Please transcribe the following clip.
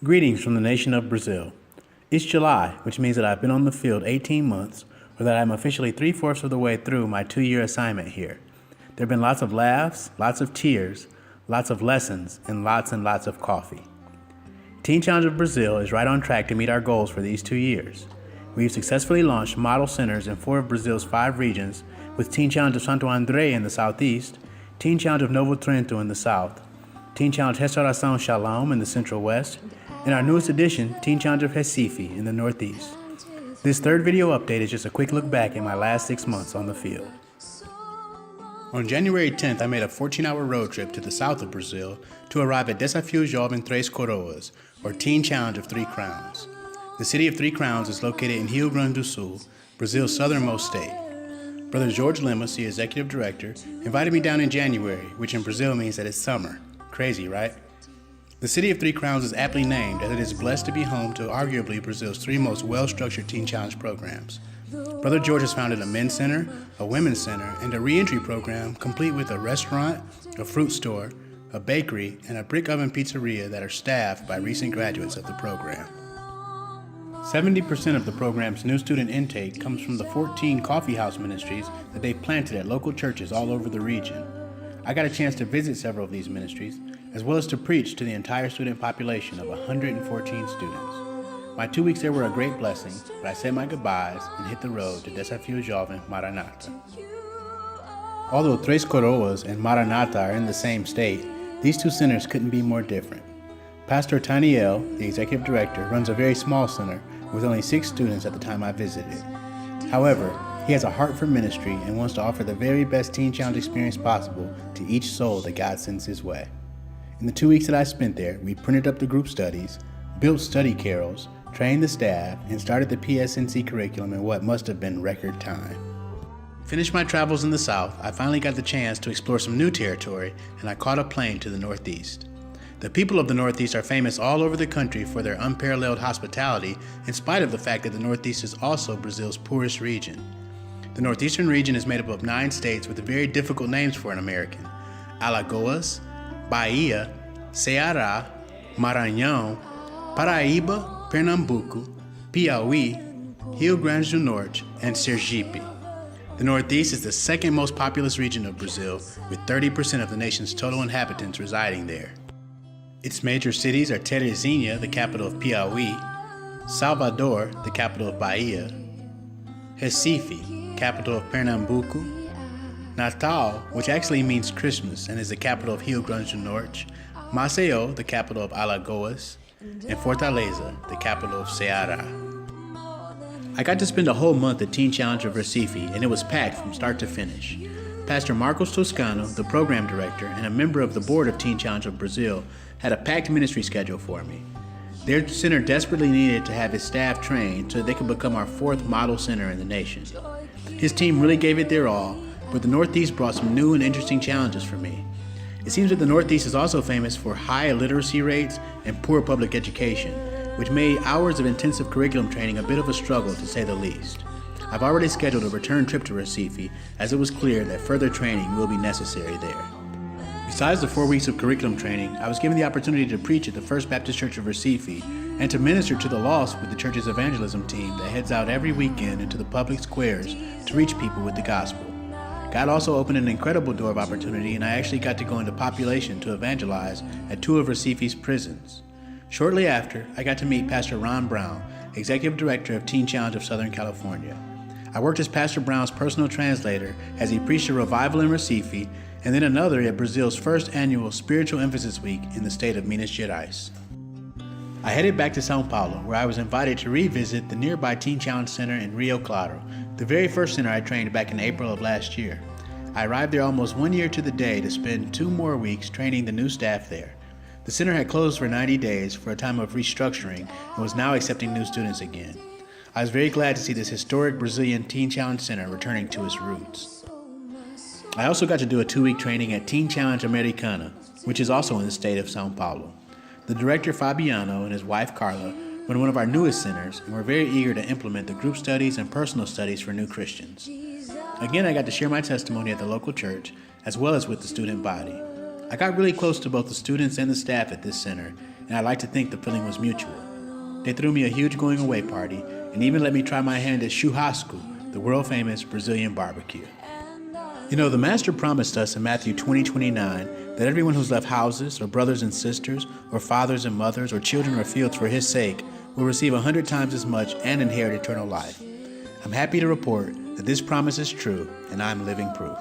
Greetings from the nation of Brazil. It's July, which means that I've been on the field 18 months, or that I'm officially 3/4 of the way through my 2-year assignment here. There have been lots of laughs, lots of tears, lots of lessons, and lots of coffee. Teen Challenge of Brazil is right on track to meet our goals for these 2 years. We've successfully launched model centers in 4 of Brazil's 5 regions, with Teen Challenge of Santo André in the southeast, Teen Challenge of Novo Trento in the south, Teen Challenge Restauração Shalom in the central west, and our newest addition, Teen Challenge of Recife in the northeast. This third video update is just a quick look back at my last 6 months on the field. On January 10th, I made a 14-hour road trip to the south of Brazil to arrive at Desafio Jovem Três Coroas, or Teen Challenge of Three Crowns. The city of Three Crowns is located in Rio Grande do Sul, Brazil's southernmost state. Brother George Lemus, the executive director, invited me down in January, which in Brazil means that it's summer. Crazy, right? The city of Three Crowns is aptly named as it is blessed to be home to arguably Brazil's 3 most well-structured Teen Challenge programs. Brother George has founded a men's center, a women's center, and a re-entry program complete with a restaurant, a fruit store, a bakery, and a brick oven pizzeria that are staffed by recent graduates of the program. 70% of the program's new student intake comes from the 14 coffee house ministries that they've planted at local churches all over the region. I got a chance to visit several of these ministries, as well as to preach to the entire student population of 114 students. My 2 weeks there were a great blessing, but I said my goodbyes and hit the road to Desafio Jovem Maranata. Although Três Coroas and Maranata are in the same state, these 2 centers couldn't be more different. Pastor Taniel, the executive director, runs a very small center with only 6 students at the time I visited. However, he has a heart for ministry and wants to offer the very best Teen Challenge experience possible to each soul that God sends his way. In the 2 weeks that I spent there, we printed up the group studies, built study carols, trained the staff, and started the PSNC curriculum in what must have been record time. Finished my travels in the south, I finally got the chance to explore some new territory, and I caught a plane to the northeast. The people of the Northeast are famous all over the country for their unparalleled hospitality, in spite of the fact that the Northeast is also Brazil's poorest region. The Northeastern region is made up of 9 states with very difficult names for an American: Alagoas, Bahia, Ceará, Maranhão, Paraíba, Pernambuco, Piauí, Rio Grande do Norte, and Sergipe. The Northeast is the second most populous region of Brazil, with 30% of the nation's total inhabitants residing there. Its major cities are Teresina, the capital of Piauí, Salvador, the capital of Bahia, Recife, capital of Pernambuco, Natal, which actually means Christmas and is the capital of Rio Grande do Norte, Maceió, the capital of Alagoas, and Fortaleza, the capital of Ceará. I got to spend a whole month at Teen Challenge of Recife, and it was packed from start to finish. Pastor Marcos Toscano, the program director and a member of the board of Teen Challenge of Brazil, had a packed ministry schedule for me. Their center desperately needed to have his staff trained so that they could become our 4th model center in the nation. His team really gave it their all, but the Northeast brought some new and interesting challenges for me. It seems that the Northeast is also famous for high illiteracy rates and poor public education, which made hours of intensive curriculum training a bit of a struggle, to say the least. I've already scheduled a return trip to Recife, as it was clear that further training will be necessary there. Besides the 4 weeks of curriculum training, I was given the opportunity to preach at the First Baptist Church of Recife and to minister to the lost with the church's evangelism team that heads out every weekend into the public squares to reach people with the gospel. God also opened an incredible door of opportunity, and I actually got to go into population to evangelize at 2 of Recife's prisons. Shortly after, I got to meet Pastor Ron Brown, Executive Director of Teen Challenge of Southern California. I worked as Pastor Brown's personal translator as he preached a revival in Recife and then another at Brazil's first annual Spiritual Emphasis Week in the state of Minas Gerais. I headed back to São Paulo, where I was invited to revisit the nearby Teen Challenge Center in Rio Claro, the very first center I trained back in April of last year. I arrived there almost 1 year to the day to spend 2 more weeks training the new staff there. The center had closed for 90 days for a time of restructuring and was now accepting new students again. I was very glad to see this historic Brazilian Teen Challenge Center returning to its roots. I also got to do a 2-week training at Teen Challenge Americana, which is also in the state of São Paulo. The director Fabiano and his wife Carla run one of our newest centers, and we're very eager to implement the group studies and personal studies for new Christians. Again, I got to share my testimony at the local church, as well as with the student body. I got really close to both the students and the staff at this center, and I like to think the feeling was mutual. They threw me a huge going away party and even let me try my hand at churrasco, the world-famous Brazilian barbecue. You know, the Master promised us in Matthew 20:29 that everyone who's left houses or brothers and sisters or fathers and mothers or children or fields for his sake will receive 100 times as much and inherit eternal life. I'm happy to report that this promise is true, and I'm living proof.